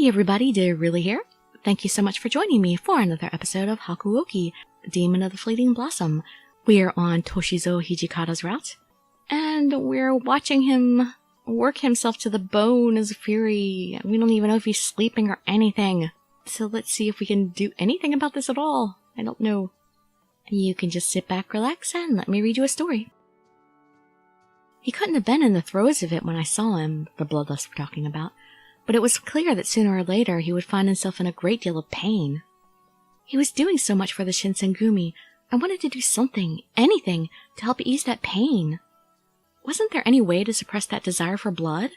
Hey everybody, Dirili here. Thank you so much for joining me for another episode of Hakuouki Demon of the Fleeting Blossom. We're on Toshizo Hijikata's route, and we're watching him work himself to the bone as a fury. We don't even know if he's sleeping or anything. So let's see if we can do anything about this at all. I don't know. You can just sit back, relax, and let me read you a story. He couldn't have been in the throes of it when I saw him, the bloodlust we're talking about, but it was clear that sooner or later he would find himself in a great deal of pain. He was doing so much for the Shinsengumi. I wanted to do something, anything, to help ease that pain. Wasn't there any way to suppress that desire for blood?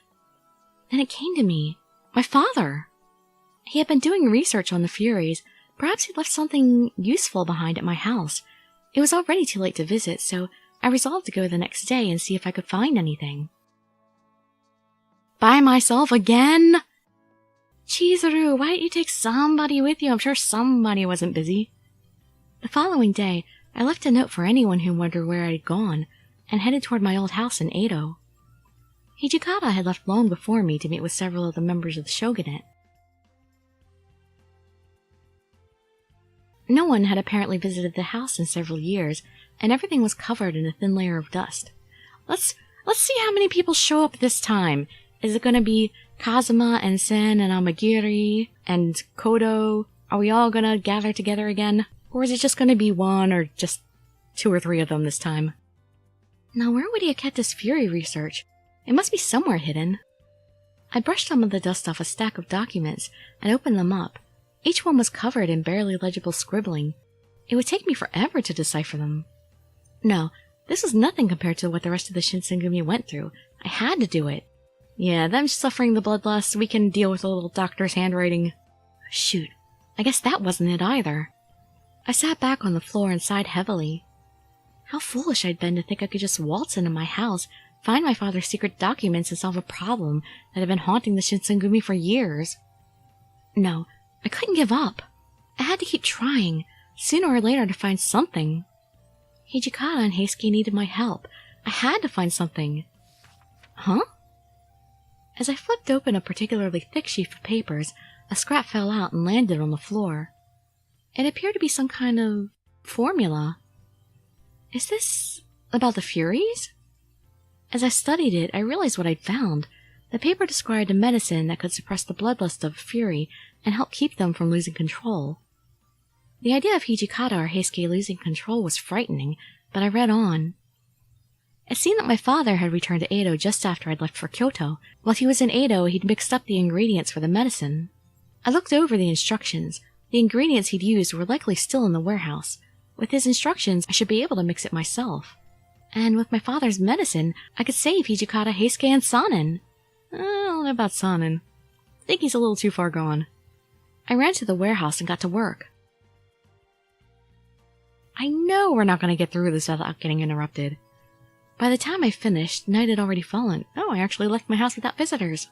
Then it came to me. My father! He had been doing research on the Furies. Perhaps he'd left something useful behind at my house. It was already too late to visit, so I resolved to go the next day and see if I could find anything. By myself again? Chizuru, why didn't you take somebody with you? I'm sure somebody wasn't busy. The following day, I left a note for anyone who wondered where I had gone, and headed toward my old house in Edo. Hijikata had left long before me to meet with several of the members of the shogunate. No one had apparently visited the house in several years, and everything was covered in a thin layer of dust. Let's see how many people show up this time. Is it going to be Kazuma and Sen and Amagiri and Kodo? Are we all going to gather together again? Or is it just going to be one or just 2 or 3 of them this time? Now, where would he have kept his fury research? It must be somewhere hidden. I brushed some of the dust off a stack of documents and opened them up. Each one was covered in barely legible scribbling. It would take me forever to decipher them. No, this was nothing compared to what the rest of the Shinsengumi went through. I had to do it. Yeah, them suffering the bloodlust, we can deal with a little doctor's handwriting. Shoot, I guess that wasn't it either. I sat back on the floor and sighed heavily. How foolish I'd been to think I could just waltz into my house, find my father's secret documents, and solve a problem that had been haunting the Shinsengumi for years. No, I couldn't give up. I had to keep trying, sooner or later to find something. Hijikata and Heisuke needed my help. I had to find something. Huh? As I flipped open a particularly thick sheaf of papers, a scrap fell out and landed on the floor. It appeared to be some kind of formula. Is this about the Furies? As I studied it, I realized what I'd found. The paper described a medicine that could suppress the bloodlust of Fury and help keep them from losing control. The idea of Hijikata or Heisuke losing control was frightening, but I read on. It seemed that my father had returned to Edo just after I'd left for Kyoto. While he was in Edo, he'd mixed up the ingredients for the medicine. I looked over the instructions. The ingredients he'd used were likely still in the warehouse. With his instructions, I should be able to mix it myself. And with my father's medicine, I could save Hijikata, Heisuke, and Sanan. I don't know about Sanan. I think he's a little too far gone. I ran to the warehouse and got to work. I know we're not going to get through this without getting interrupted. By the time I finished, night had already fallen. Oh, I actually left my house without visitors.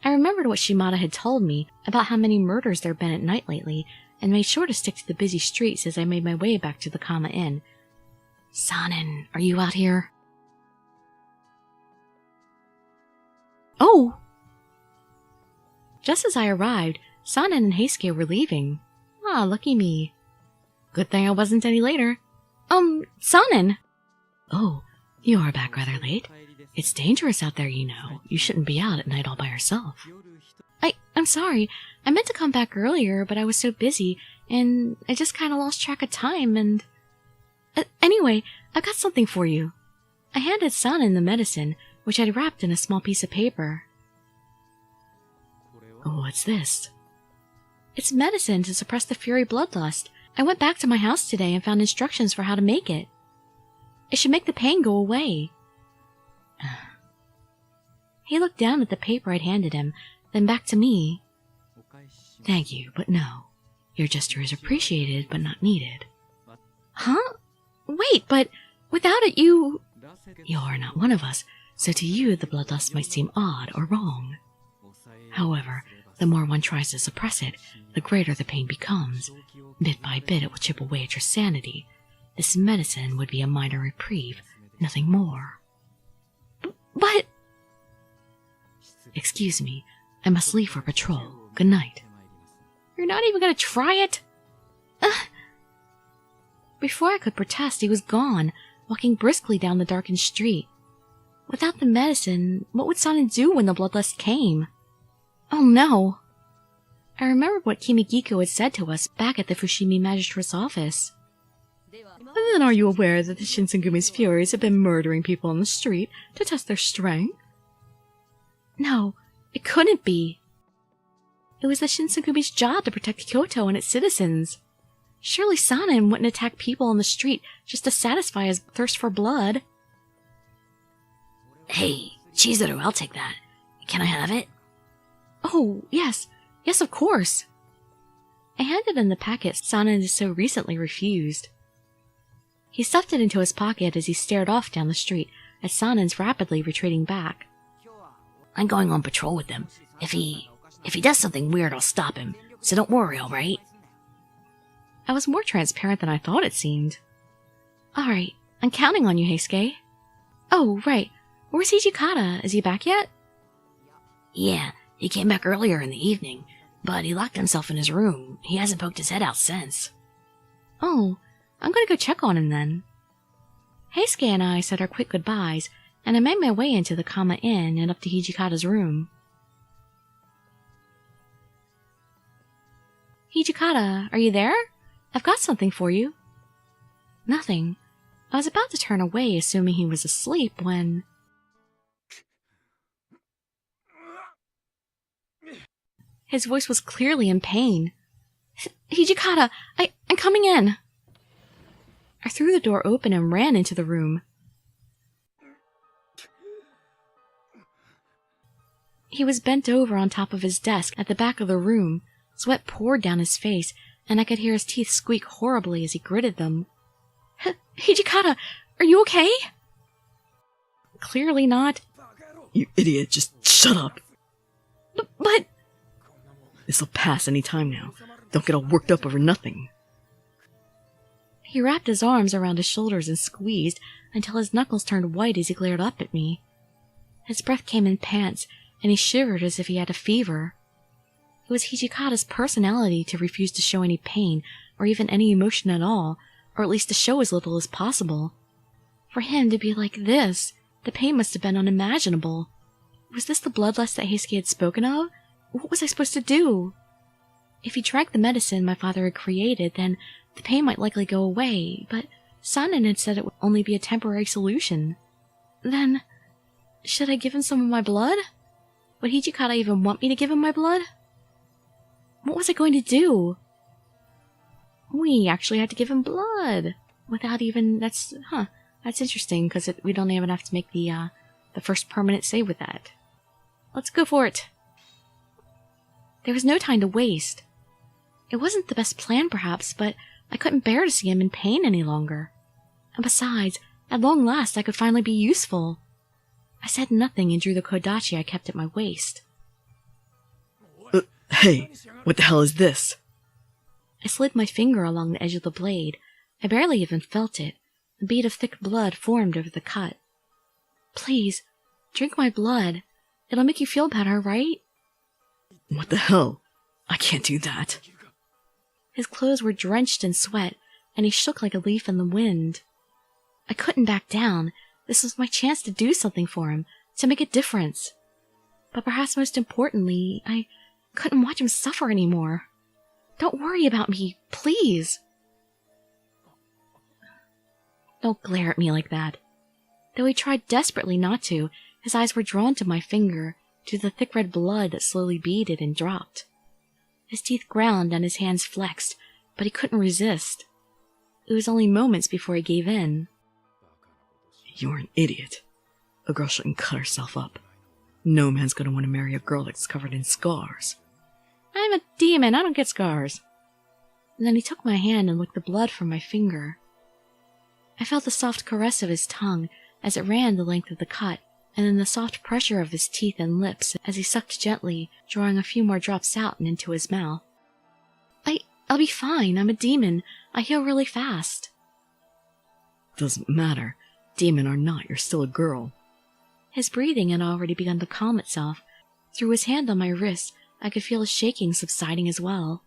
I remembered what Shimada had told me about how many murders there had been at night lately, and made sure to stick to the busy streets as I made my way back to the Kama Inn. Sanan, are you out here? Oh! Just as I arrived, Sanan and Heisuke were leaving. Ah, lucky me. Good thing I wasn't any later. Sanan! Oh, you are back rather late. It's dangerous out there, you know. You shouldn't be out at night all by yourself. I'm sorry. I meant to come back earlier, but I was so busy, and I just kind of lost track of time, and... anyway, I've got something for you. I handed Sanan the medicine, which I'd wrapped in a small piece of paper. Oh, what's this? It's medicine to suppress the Fury bloodlust. I went back to my house today and found instructions for how to make it. It should make the pain go away. He looked down at the paper I'd handed him, then back to me. Thank you, but no. Your gesture is appreciated, but not needed. Huh? Wait, but without it you... You're not one of us, so to you the bloodlust might seem odd or wrong. However, the more one tries to suppress it, the greater the pain becomes. Bit by bit it will chip away at your sanity. This medicine would be a minor reprieve, nothing more. But... Excuse me, I must leave for patrol. Good night. You're not even gonna try it? Before I could protest, he was gone, walking briskly down the darkened street. Without the medicine, what would Sanan do when the bloodlust came? Oh no! I remembered what Kimigiko had said to us back at the Fushimi Magistrate's office. Then are you aware that the Shinsengumi's Furies have been murdering people on the street to test their strength? No, it couldn't be. It was the Shinsengumi's job to protect Kyoto and its citizens. Surely Sanan wouldn't attack people on the street just to satisfy his thirst for blood. Hey, Chizuru, I'll take that. Can I have it? Oh, yes. Yes, of course. I handed him the packet Sanan had so recently refused. He stuffed it into his pocket as he stared off down the street at Sanan's rapidly retreating back. I'm going on patrol with him. If he does something weird, I'll stop him. So don't worry, alright? I was more transparent than I thought it seemed. Alright, I'm counting on you, Heisuke. Oh, right. Where's Hijikata? Is he back yet? Yeah, he came back earlier in the evening, but he locked himself in his room. He hasn't poked his head out since. Oh, I'm gonna go check on him then. Heisuke and I said our quick goodbyes, and I made my way into the Kama Inn and up to Hijikata's room. Hijikata, are you there? I've got something for you. Nothing. I was about to turn away, assuming he was asleep, when... His voice was clearly in pain. Hijikata, I'm coming in. I threw the door open and ran into the room. He was bent over on top of his desk at the back of the room. Sweat poured down his face, and I could hear his teeth squeak horribly as he gritted them. Hijikata, are you okay? Clearly not. You idiot, just shut up. But... This'll pass any time now. Don't get all worked up over nothing. He wrapped his arms around his shoulders and squeezed until his knuckles turned white as he glared up at me. His breath came in pants, and he shivered as if he had a fever. It was Hijikata's personality to refuse to show any pain or even any emotion at all, or at least to show as little as possible. For him to be like this, the pain must have been unimaginable. Was this the bloodlust that Heisuke had spoken of? What was I supposed to do? If he drank the medicine my father had created, then the pain might likely go away, but Sanan had said it would only be a temporary solution. Then, should I give him some of my blood? Would Hijikata even want me to give him my blood? What was I going to do? We actually had to give him blood. Without even... That's interesting, because we don't even have to make the first permanent save with that. Let's go for it. There was no time to waste. It wasn't the best plan, perhaps, but I couldn't bear to see him in pain any longer. And besides, at long last I could finally be useful. I said nothing and drew the kodachi I kept at my waist. Hey, what the hell is this? I slid my finger along the edge of the blade. I barely even felt it. A bead of thick blood formed over the cut. Please, drink my blood. It'll make you feel better, right? What the hell? I can't do that. His clothes were drenched in sweat, and he shook like a leaf in the wind. I couldn't back down. This was my chance to do something for him, to make a difference. But perhaps most importantly, I couldn't watch him suffer anymore. Don't worry about me, please. Don't glare at me like that. Though he tried desperately not to, his eyes were drawn to my finger, to the thick red blood that slowly beaded and dropped. His teeth ground and his hands flexed, but he couldn't resist. It was only moments before he gave in. You're an idiot. A girl shouldn't cut herself up. No man's gonna want to marry a girl that's covered in scars. I'm a demon, I don't get scars. And then he took my hand and licked the blood from my finger. I felt the soft caress of his tongue as it ran the length of the cut, and then the soft pressure of his teeth and lips as he sucked gently, drawing a few more drops out and into his mouth. I'll be fine, I'm a demon. I heal really fast. Doesn't matter. Demon or not, you're still a girl. His breathing had already begun to calm itself. Through his hand on my wrist, I could feel his shaking subsiding as well.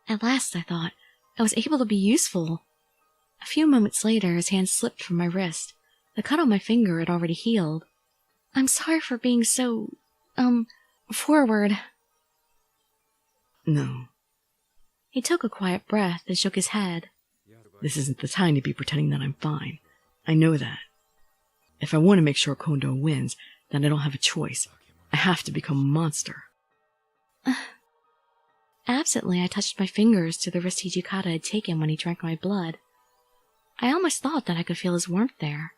At last, I thought, I was able to be useful. A few moments later, his hand slipped from my wrist. The cut on my finger had already healed. I'm sorry for being so, forward. No. He took a quiet breath and shook his head. This isn't the time to be pretending that I'm fine. I know that. If I want to make sure Kondo wins, then I don't have a choice. I have to become a monster. Absently, I touched my fingers to the wrist Hijikata had taken when he drank my blood. I almost thought that I could feel his warmth there.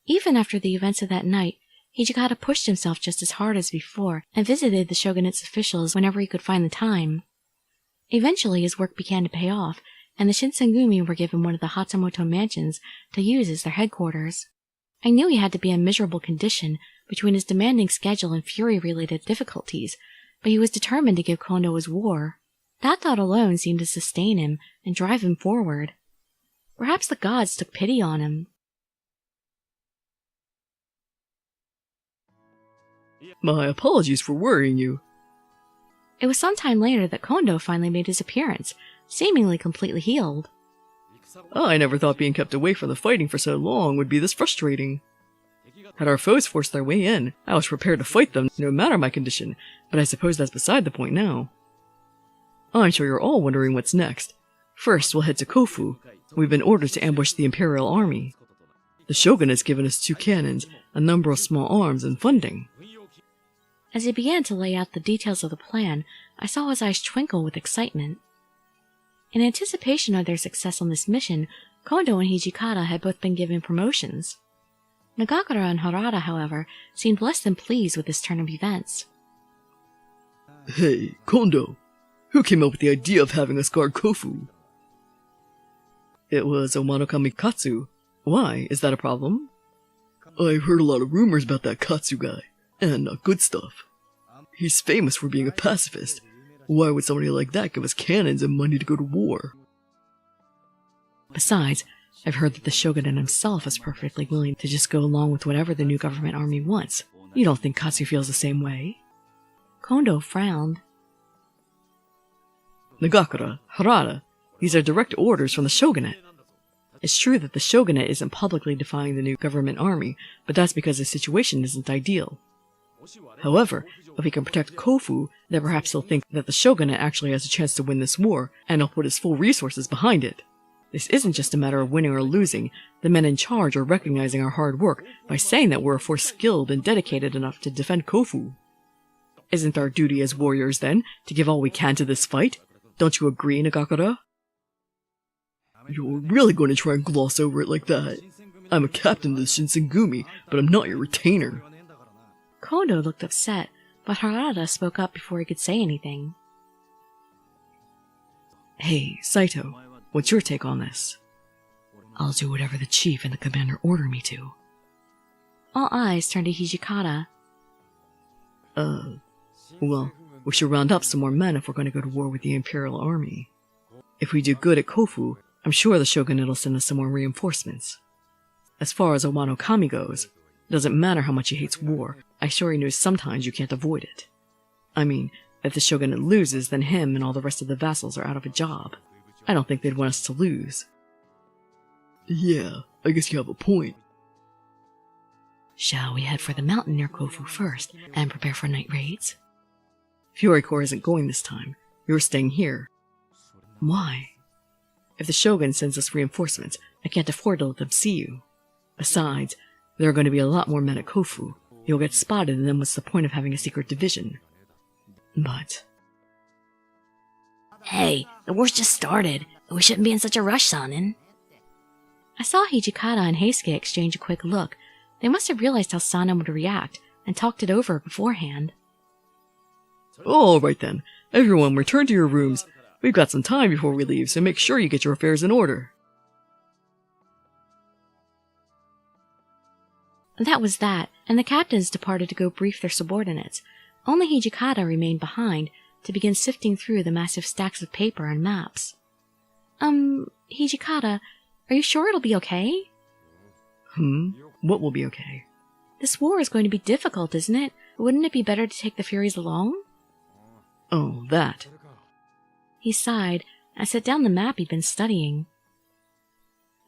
Even after the events of that night, Hijikata pushed himself just as hard as before and visited the shogunate's officials whenever he could find the time. Eventually, his work began to pay off, and the Shinsengumi were given one of the Hatamoto mansions to use as their headquarters. I knew he had to be in miserable condition between his demanding schedule and fury-related difficulties, but he was determined to give Kondo his war. That thought alone seemed to sustain him and drive him forward. Perhaps the gods took pity on him. My apologies for worrying you. It was some time later that Kondo finally made his appearance, seemingly completely healed. I never thought being kept away from the fighting for so long would be this frustrating. Had our foes forced their way in, I was prepared to fight them no matter my condition, but I suppose that's beside the point now. I'm sure you're all wondering what's next. First, we'll head to Kofu. We've been ordered to ambush the Imperial Army. The Shogun has given us 2 cannons, a number of small arms, and funding. As he began to lay out the details of the plan, I saw his eyes twinkle with excitement. In anticipation of their success on this mission, Kondo and Hijikata had both been given promotions. Nagakura and Harada, however, seemed less than pleased with this turn of events. Hey, Kondo! Who came up with the idea of having us guard Kofu? It was Omano Kamikatsu. Why? Is that a problem? I've heard a lot of rumors about that Katsu guy, and not good stuff. He's famous for being a pacifist. Why would somebody like that give us cannons and money to go to war? Besides, I've heard that the shogunate himself is perfectly willing to just go along with whatever the new government army wants. You don't think Katsu feels the same way? Kondo frowned. Nagakura, Harada, these are direct orders from the shogunate. It's true that the shogunate isn't publicly defying the new government army, but that's because the situation isn't ideal. However, if he can protect Kofu, then perhaps he'll think that the shogunate actually has a chance to win this war, and he'll put his full resources behind it. This isn't just a matter of winning or losing. The men in charge are recognizing our hard work by saying that we're a force skilled and dedicated enough to defend Kofu. Isn't our duty as warriors, then, to give all we can to this fight? Don't you agree, Nagakura? You're really going to try and gloss over it like that? I'm a captain of the Shinsengumi, but I'm not your retainer. Kondo looked upset, but Harada spoke up before he could say anything. Hey, Saito, what's your take on this? I'll do whatever the chief and the commander order me to. All eyes turned to Hijikata. Well, we should round up some more men if we're going to go to war with the Imperial Army. If we do good at Kofu, I'm sure the shogunate will send us some more reinforcements. As far as Omano Kami goes, it doesn't matter how much he hates war, I'm sure he knows sometimes you can't avoid it. I mean, if the shogunate loses, then him and all the rest of the vassals are out of a job. I don't think they'd want us to lose. Yeah, I guess you have a point. Shall we head for the mountain near Kofu first, and prepare for night raids? Fury Corps isn't going this time. You're staying here. Why? If the shogun sends us reinforcements, I can't afford to let them see you. Besides, there are going to be a lot more men at Kofu. You'll get spotted, and then what's the point of having a secret division? But... Hey, the war's just started. We shouldn't be in such a rush, Sanan. I saw Hijikata and Heisuke exchange a quick look. They must have realized how Sanan would react, and talked it over beforehand. All right then. Everyone, return to your rooms. We've got some time before we leave, so make sure you get your affairs in order. That was that, and the captains departed to go brief their subordinates. Only Hijikata remained behind to begin sifting through the massive stacks of paper and maps. Hijikata, are you sure it'll be okay? What will be okay? This war is going to be difficult, isn't it? Wouldn't it be better to take the Furies along? Oh, that. He sighed and set down the map he'd been studying.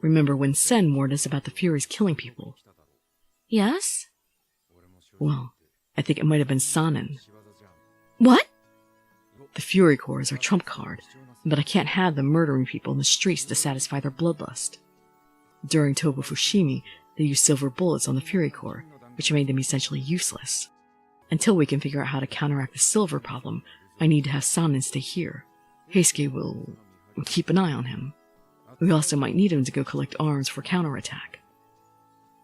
Remember when Sen warned us about the Furies killing people? Yes? Well, I think it might have been Sanan. What? The Fury Corps is our trump card, but I can't have them murdering people in the streets to satisfy their bloodlust. During Toba Fushimi, they used silver bullets on the Fury Corps, which made them essentially useless. Until we can figure out how to counteract the silver problem, I need to have Sanan stay here. Heisuke will keep an eye on him. We also might need him to go collect arms for counterattack.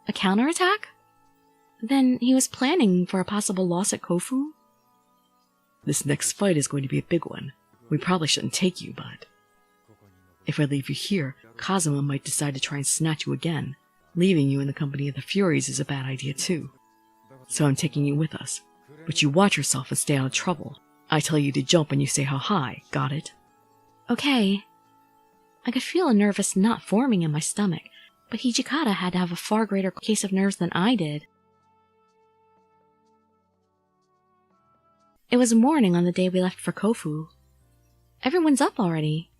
A counterattack? Then he was planning for a possible loss at Kofu? This next fight is going to be a big one. We probably shouldn't take you, but... If I leave you here, Kazuma might decide to try and snatch you again. Leaving you in the company of the Furies is a bad idea too. So I'm taking you with us. But you watch yourself and stay out of trouble. I tell you to jump and you say how high, got it? Okay. I could feel a nervous knot forming in my stomach, but Hijikata had to have a far greater case of nerves than I did. It was morning on the day we left for Kofu. Everyone's up already.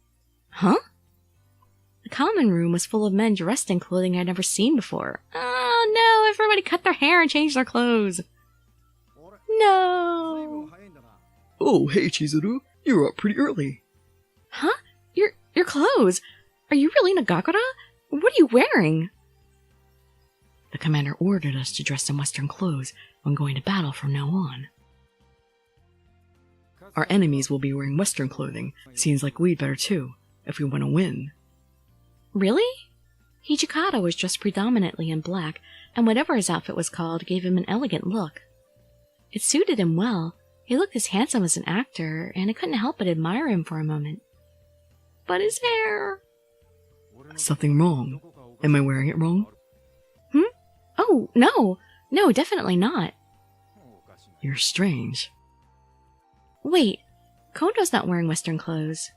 Huh? The common room was full of men dressed in clothing I'd never seen before. Oh no, everybody cut their hair and changed their clothes. No. Oh, hey Chizuru, you're up pretty early. Huh? Your clothes? Are you really Nagakura? What are you wearing? The commander ordered us to dress in Western clothes when going to battle from now on. Our enemies will be wearing Western clothing. Seems like we'd better too, if we want to win. Really? Hijikata was dressed predominantly in black, and whatever his outfit was called gave him an elegant look. It suited him well. He looked as handsome as an actor, and I couldn't help but admire him for a moment. But his hair... Something wrong. Am I wearing it wrong? Oh, no. No, definitely not. You're strange. Wait, Kondo's not wearing Western clothes.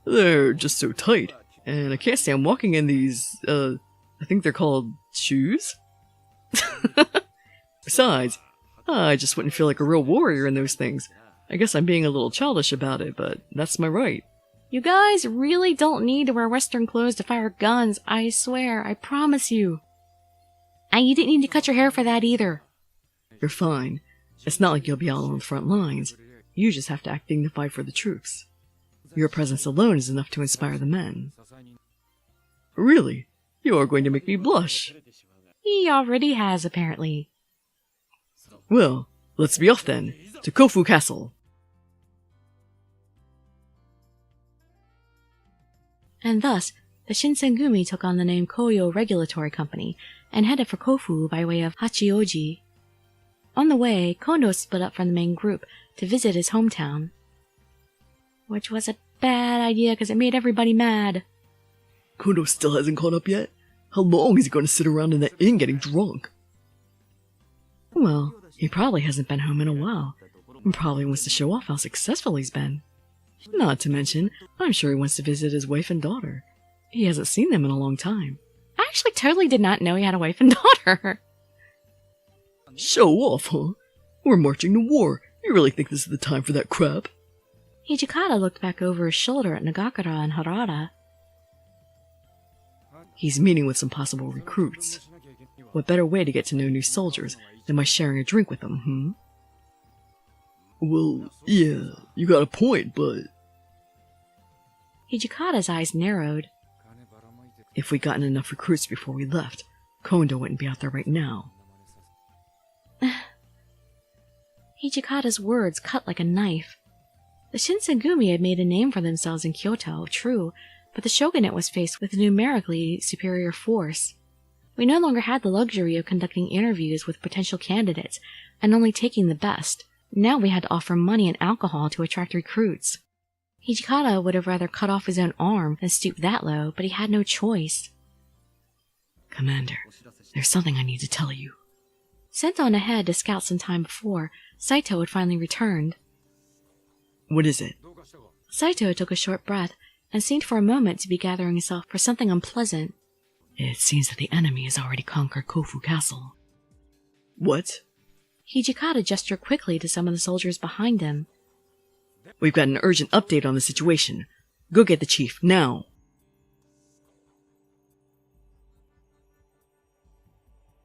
They're just so tight, and I can't stand walking in these, I think they're called shoes? Besides, I just wouldn't feel like a real warrior in those things. I guess I'm being a little childish about it, but that's my right. You guys really don't need to wear Western clothes to fire guns, I swear, I promise you. And you didn't need to cut your hair for that either. You're fine. It's not like you'll be out on the front lines. You just have to act dignified for the troops. Your presence alone is enough to inspire the men. Really? You are going to make me blush. He already has, apparently. Well, let's be off then, to Kofu Castle. And thus, the Shinsengumi took on the name Koyo Regulatory Company and headed for Kofu by way of Hachioji. On the way, Kondo split up from the main group to visit his hometown. Which was a bad idea because it made everybody mad. Kondo still hasn't caught up yet? How long is he going to sit around in that inn getting drunk? Well, he probably hasn't been home in a while, and probably wants to show off how successful he's been. Not to mention, I'm sure he wants to visit his wife and daughter. He hasn't seen them in a long time. I actually totally did not know he had a wife and daughter. Show off, huh? We're marching to war. You really think this is the time for that crap? Hijikata looked back over his shoulder at Nagakura and Harada. He's meeting with some possible recruits. What better way to get to know new soldiers than by sharing a drink with them, Well, yeah, you got a point, but... Hijikata's eyes narrowed. If we'd gotten enough recruits before we left, Kondo wouldn't be out there right now. Hijikata's words cut like a knife. The Shinsengumi had made a name for themselves in Kyoto, true, but the shogunate was faced with a numerically superior force. We no longer had the luxury of conducting interviews with potential candidates and only taking the best. Now we had to offer money and alcohol to attract recruits. Hijikata would have rather cut off his own arm than stoop that low, but he had no choice. Commander, there's something I need to tell you. Sent on ahead to scout some time before, Saito had finally returned. What is it? Saito took a short breath and seemed for a moment to be gathering himself for something unpleasant. It seems that the enemy has already conquered Kofu Castle. What? Hijikata gestured quickly to some of the soldiers behind him. We've got an urgent update on the situation. Go get the chief, now.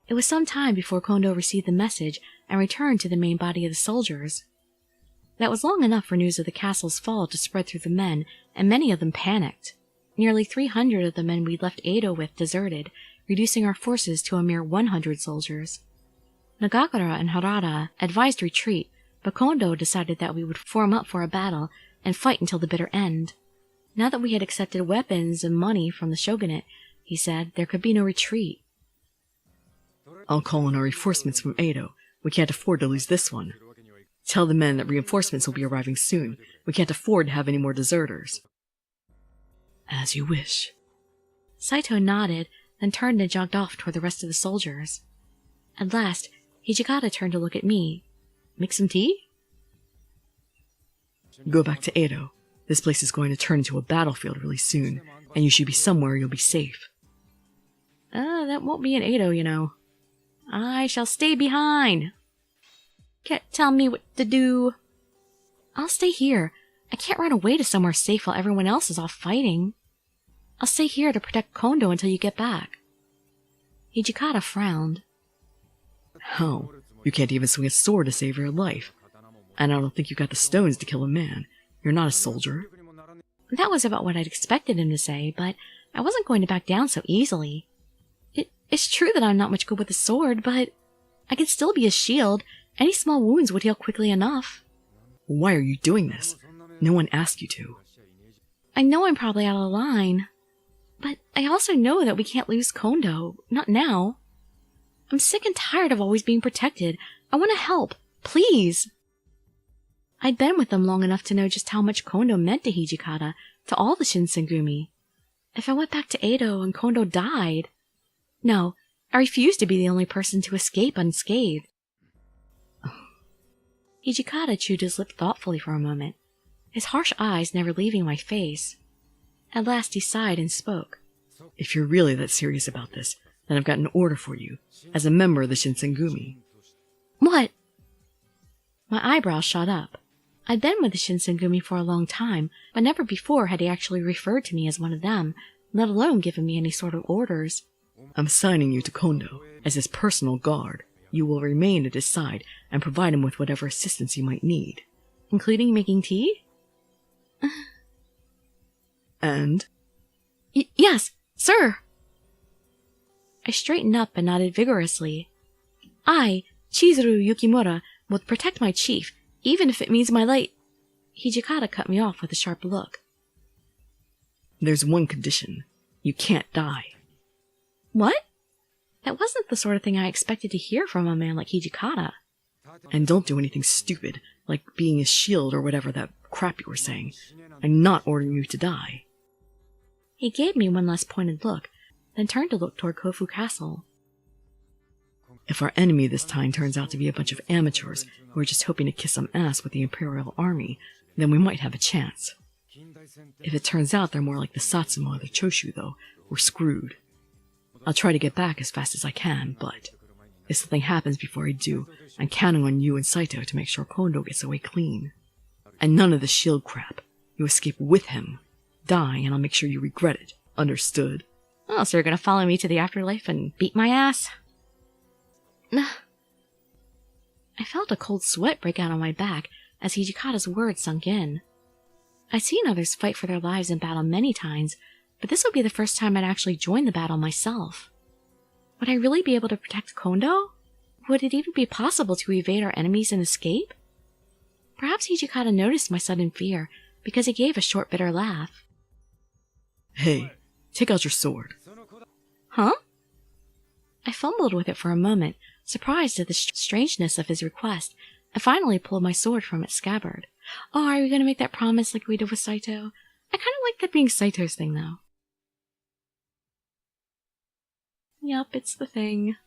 It was some time before Kondo received the message and returned to the main body of the soldiers. That was long enough for news of the castle's fall to spread through the men, and many of them panicked. Nearly 300 of the men we'd left Edo with deserted, reducing our forces to a mere 100 soldiers. Nagakura and Harada advised retreat, but Kondo decided that we would form up for a battle and fight until the bitter end. Now that we had accepted weapons and money from the shogunate, he said, there could be no retreat. I'll call in our reinforcements from Edo. We can't afford to lose this one. Tell the men that reinforcements will be arriving soon. We can't afford to have any more deserters. As you wish. Saito nodded, then turned and jogged off toward the rest of the soldiers. At last, Hijikata turned to look at me. Make some tea? Go back to Edo. This place is going to turn into a battlefield really soon, and you should be somewhere you'll be safe. That won't be in Edo, you know. I shall stay behind. Can't tell me what to do. I'll stay here. I can't run away to somewhere safe while everyone else is off fighting. I'll stay here to protect Kondo until you get back. Hijikata frowned. How? You can't even swing a sword to save your life. And I don't think you got the stones to kill a man. You're not a soldier. That was about what I'd expected him to say, but I wasn't going to back down so easily. It's true that I'm not much good with a sword, but I could still be a shield. Any small wounds would heal quickly enough. Why are you doing this? No one asked you to. I know I'm probably out of line, but I also know that we can't lose Kondo. Not now. I'm sick and tired of always being protected. I want to help. Please. I'd been with them long enough to know just how much Kondo meant to Hijikata, to all the Shinsengumi. If I went back to Edo and Kondo died... No, I refused to be the only person to escape unscathed. Hijikata chewed his lip thoughtfully for a moment, his harsh eyes never leaving my face. At last he sighed and spoke. If you're really that serious about this, then I've got an order for you, as a member of the Shinsengumi. What? My eyebrows shot up. I'd been with the Shinsengumi for a long time, but never before had he actually referred to me as one of them, let alone given me any sort of orders. I'm assigning you to Kondo as his personal guard. You will remain at his side and provide him with whatever assistance he might need. Including making tea? And? Yes, sir! I straightened up and nodded vigorously. I, Chizuru Yukimura, will protect my chief, even if it means my life. Hijikata cut me off with a sharp look. There's one condition. You can't die. What? That wasn't the sort of thing I expected to hear from a man like Hijikata. And don't do anything stupid, like being a shield or whatever that crap you were saying. I'm not ordering you to die. He gave me one last pointed look, then turned to look toward Kofu Castle. If our enemy this time turns out to be a bunch of amateurs who are just hoping to kiss some ass with the Imperial Army, then we might have a chance. If it turns out they're more like the Satsuma or the Choshu, though, we're screwed. I'll try to get back as fast as I can, but if something happens before I do, I'm counting on you and Saito to make sure Kondo gets away clean. And none of the shield crap. You escape with him. Die, and I'll make sure you regret it. Understood? Oh, so you're gonna follow me to the afterlife and beat my ass? I felt a cold sweat break out on my back as Hijikata's words sunk in. I'd seen others fight for their lives in battle many times, but this would be the first time I'd actually joined the battle myself. Would I really be able to protect Kondo? Would it even be possible to evade our enemies and escape? Perhaps Hijikata noticed my sudden fear, because he gave a short, bitter laugh. Hey, take out your sword. Huh? I fumbled with it for a moment, surprised at the strangeness of his request, and finally pulled my sword from its scabbard. Oh, are we going to make that promise like we did with Saito? I kind of like that being Saito's thing, though. Yup, it's the thing.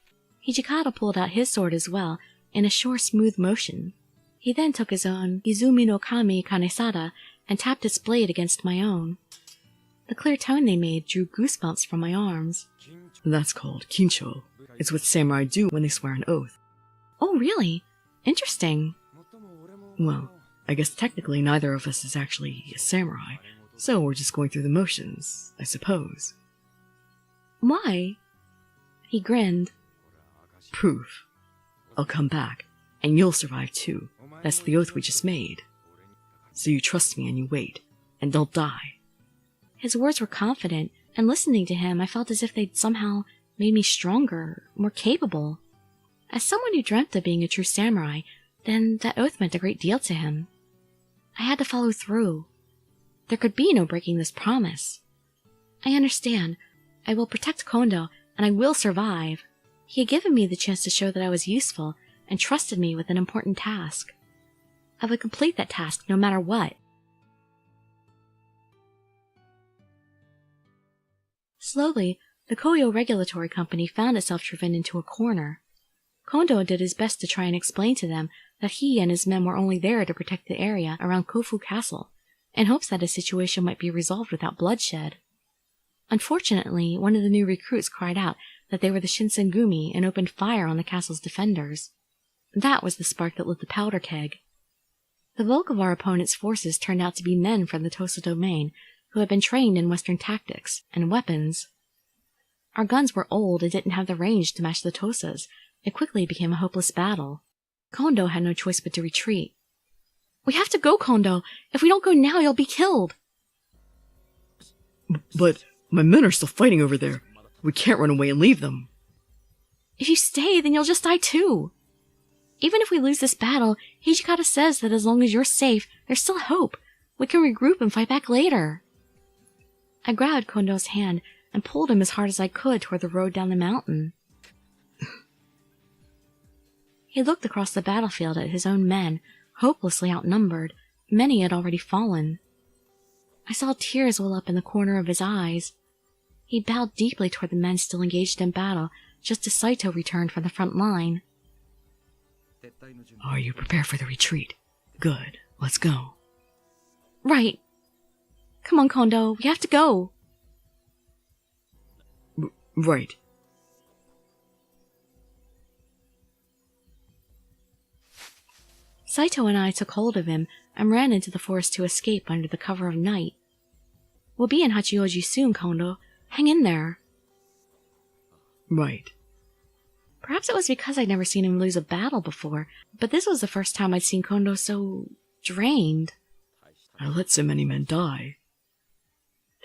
Hijikata pulled out his sword as well, in a sure, smooth motion. He then took his own Izumi no Kami Kanesada and tapped its blade against my own. The clear tone they made drew goosebumps from my arms. That's called kincho. It's what samurai do when they swear an oath. Oh, really? Interesting. Well, I guess technically neither of us is actually a samurai, so we're just going through the motions, I suppose. Why? He grinned. Proof. I'll come back, and you'll survive too. That's the oath we just made. So you trust me and you wait, and don't die. His words were confident, and listening to him, I felt as if they'd somehow made me stronger, more capable. As someone who dreamt of being a true samurai, then that oath meant a great deal to him. I had to follow through. There could be no breaking this promise. I understand. I will protect Kondo, and I will survive. He had given me the chance to show that I was useful, and trusted me with an important task. I would complete that task no matter what. Slowly, the Koyo Regulatory Company found itself driven into a corner. Kondo did his best to try and explain to them that he and his men were only there to protect the area around Kofu Castle, in hopes that his situation might be resolved without bloodshed. Unfortunately, one of the new recruits cried out that they were the Shinsengumi and opened fire on the castle's defenders. That was the spark that lit the powder keg. The bulk of our opponent's forces turned out to be men from the Tosa domain who had been trained in Western tactics and weapons. Our guns were old and didn't have the range to match the Tosas. It quickly became a hopeless battle. Kondo had no choice but to retreat. "We have to go, Kondo! If we don't go now, you'll be killed!" But my men are still fighting over there. We can't run away and leave them. "If you stay, then you'll just die too. Even if we lose this battle, Hijikata says that as long as you're safe, there's still hope. We can regroup and fight back later." I grabbed Kondo's hand and pulled him as hard as I could toward the road down the mountain. He looked across the battlefield at his own men, hopelessly outnumbered. Many had already fallen. I saw tears well up in the corner of his eyes. He bowed deeply toward the men still engaged in battle, just as Saito returned from the front line. Are you prepared for the retreat? Good. Let's go. Right. Come on, Kondo. We have to go. Right. Saito and I took hold of him and ran into the forest to escape under the cover of night. We'll be in Hachioji soon, Kondo. Hang in there. Right. Perhaps it was because I'd never seen him lose a battle before, but this was the first time I'd seen Kondo so drained. I let so many men die.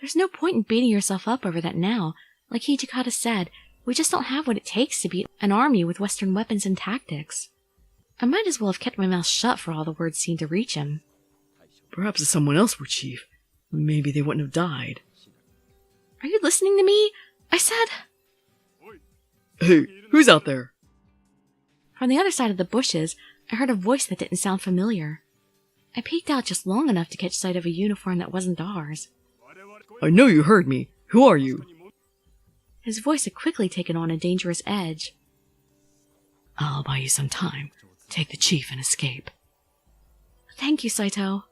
There's no point in beating yourself up over that now. Like Hijikata said, we just don't have what it takes to beat an army with Western weapons and tactics. I might as well have kept my mouth shut for all the words seemed to reach him. Perhaps if someone else were chief, maybe they wouldn't have died. Are you listening to me? I said... Hey, who's out there? From the other side of the bushes, I heard a voice that didn't sound familiar. I peeked out just long enough to catch sight of a uniform that wasn't ours. I know you heard me. Who are you? His voice had quickly taken on a dangerous edge. I'll buy you some time. Take the chief and escape. Thank you, Saito.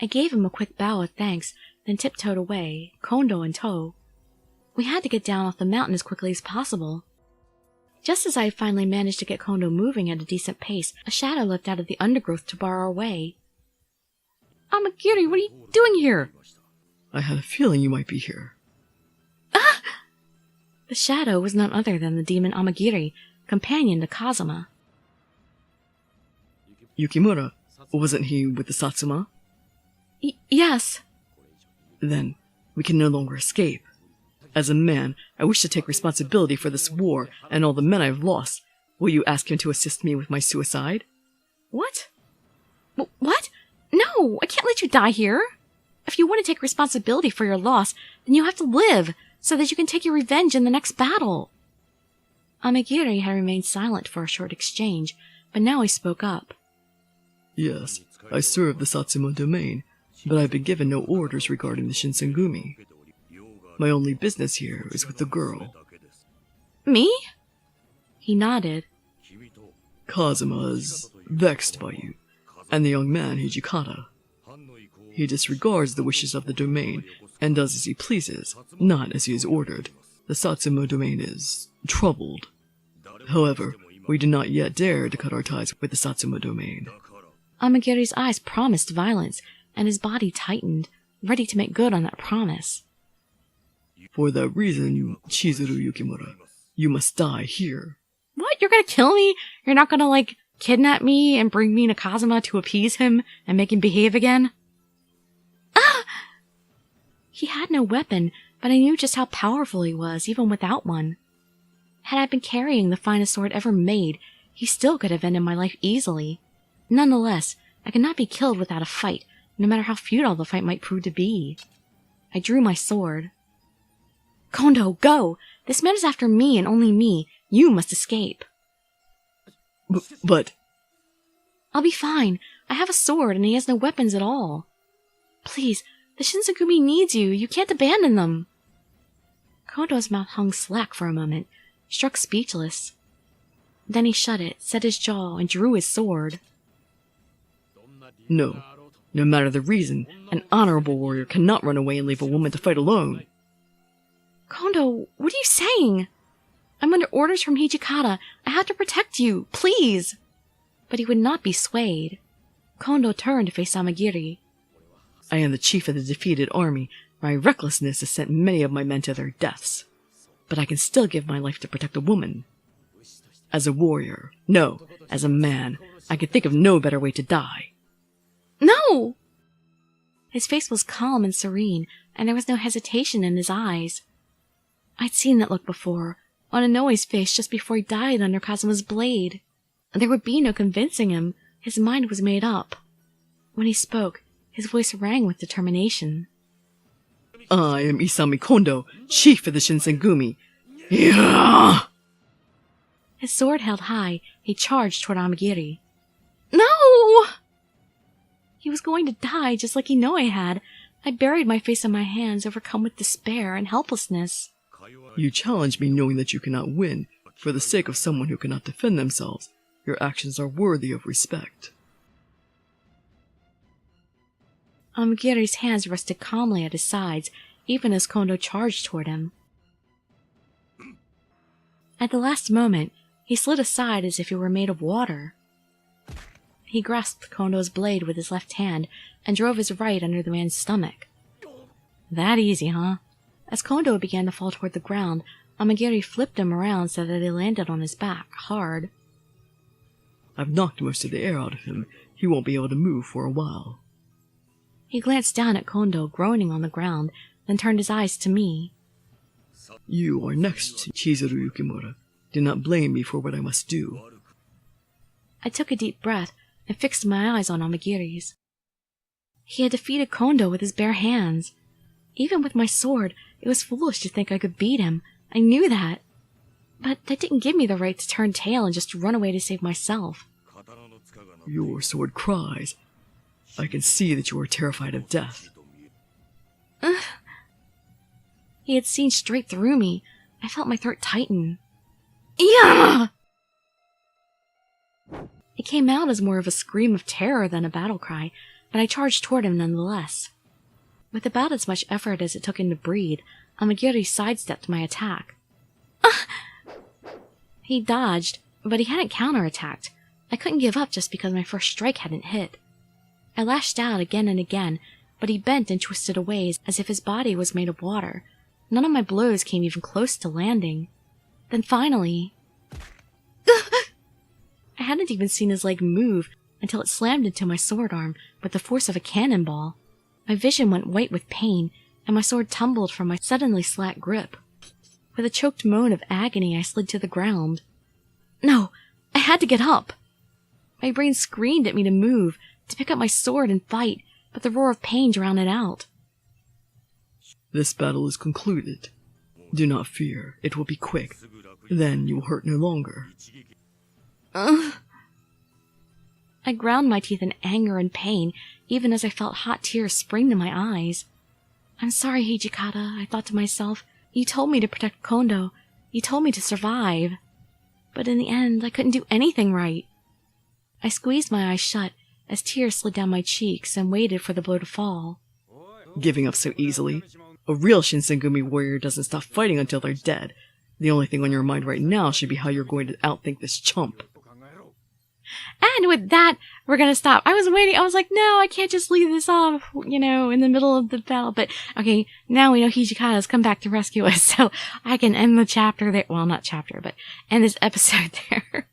I gave him a quick bow of thanks, then tiptoed away, Kondo in tow. We had to get down off the mountain as quickly as possible. Just as I had finally managed to get Kondo moving at a decent pace, a shadow leapt out of the undergrowth to bar our way. Amagiri, what are you doing here? I had a feeling you might be here. Ah! The shadow was none other than the demon Amagiri, companion to Kazuma. Yukimura, wasn't he with the Satsuma? Yes. Then, we can no longer escape. As a man, I wish to take responsibility for this war and all the men I've lost. Will you ask him to assist me with my suicide? What? What? No, I can't let you die here. If you want to take responsibility for your loss, then you have to live, so that you can take your revenge in the next battle. Amagiri had remained silent for a short exchange, but now he spoke up. Yes, I serve the Satsuma domain, but I've been given no orders regarding the Shinsengumi. My only business here is with the girl. Me? He nodded. Kazuma is vexed by you, and the young man Hijikata. He disregards the wishes of the domain and does as he pleases, not as he is ordered. The Satsuma domain is troubled. However, We do not yet dare to cut our ties with the Satsuma domain. Amagiri's eyes promised violence, and his body tightened, ready to make good on that promise. For that reason, Chizuru Yukimura, you must die here. What? You're gonna kill me? You're not gonna, kidnap me and bring me to Kazuma to appease him and make him behave again? Ah! He had no weapon, but I knew just how powerful he was, even without one. Had I been carrying the finest sword ever made, he still could have ended my life easily. Nonetheless, I could not be killed without a fight, no matter how futile the fight might prove to be. I drew my sword. Kondo, go! This man is after me and only me. You must escape. But... I'll be fine. I have a sword and he has no weapons at all. Please, the Shinsengumi needs you. You can't abandon them. Kondo's mouth hung slack for a moment, struck speechless. Then he shut it, set his jaw, and drew his sword. No matter the reason, an honorable warrior cannot run away and leave a woman to fight alone. Kondo, what are you saying? I'm under orders from Hijikata. I have to protect you, please. But he would not be swayed. Kondo turned to face Amagiri. I am the chief of the defeated army. My recklessness has sent many of my men to their deaths. But I can still give my life to protect a woman. As a warrior, no, as a man, I can think of no better way to die. No! His face was calm and serene, and there was no hesitation in his eyes. I'd seen that look before, on Inoe's face just before he died under Kazuma's blade. There would be no convincing him. His mind was made up. When he spoke, his voice rang with determination. I am Isami Kondo, chief of the Shinsengumi. Yeah! His sword held high, he charged toward Amagiri. No! He was going to die just like Inoue had. I buried my face in my hands, overcome with despair and helplessness. You challenge me knowing that you cannot win. For the sake of someone who cannot defend themselves, your actions are worthy of respect. Amagiri's hands rested calmly at his sides, even as Kondo charged toward him. At the last moment, he slid aside as if he were made of water. He grasped Kondo's blade with his left hand and drove his right under the man's stomach. That easy, huh? As Kondo began to fall toward the ground, Amagiri flipped him around so that he landed on his back, hard. I've knocked most of the air out of him. He won't be able to move for a while. He glanced down at Kondo, groaning on the ground, then turned his eyes to me. You are next, Chizuru Yukimura. Do not blame me for what I must do. I took a deep breath and fixed my eyes on Amagiri's. He had defeated Kondo with his bare hands. Even with my sword, it was foolish to think I could beat him. I knew that. But that didn't give me the right to turn tail and just run away to save myself. Your sword cries. I can see that you are terrified of death. He had seen straight through me. I felt my throat tighten. Yeah! It came out as more of a scream of terror than a battle cry, but I charged toward him nonetheless. With about as much effort as it took him to breathe, Amagiri sidestepped my attack. He dodged, but he hadn't counterattacked. I couldn't give up just because my first strike hadn't hit. I lashed out again and again, but he bent and twisted away as if his body was made of water. None of my blows came even close to landing. Then finally... I hadn't even seen his leg move until it slammed into my sword arm with the force of a cannonball. My vision went white with pain, and my sword tumbled from my suddenly slack grip. With a choked moan of agony, I slid to the ground. No, I had to get up. My brain screamed at me to move, to pick up my sword and fight, but the roar of pain drowned it out. This battle is concluded. Do not fear, it will be quick. Then you will hurt no longer. I ground my teeth in anger and pain, even as I felt hot tears spring to my eyes. I'm sorry, Hijikata, I thought to myself. You told me to protect Kondo. You told me to survive. But in the end, I couldn't do anything right. I squeezed my eyes shut as tears slid down my cheeks and waited for the blow to fall. Giving up so easily? A real Shinsengumi warrior doesn't stop fighting until they're dead. The only thing on your mind right now should be how you're going to outthink this chump. And with that, we're gonna stop. I was waiting. I was like, no, I can't just leave this off, in the middle of the battle. But, okay, now we know Hijikata's come back to rescue us, so I can end the chapter there. Well, not chapter, but end this episode there.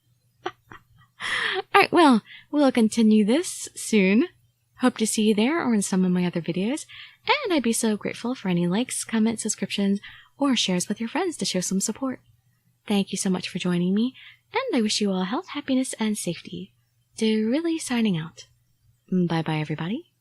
Alright, well, we'll continue this soon. Hope to see you there or in some of my other videos. And I'd be so grateful for any likes, comments, subscriptions, or shares with your friends to show some support. Thank you so much for joining me, and I wish you all health, happiness, and safety. Dirili signing out. Bye-bye, everybody.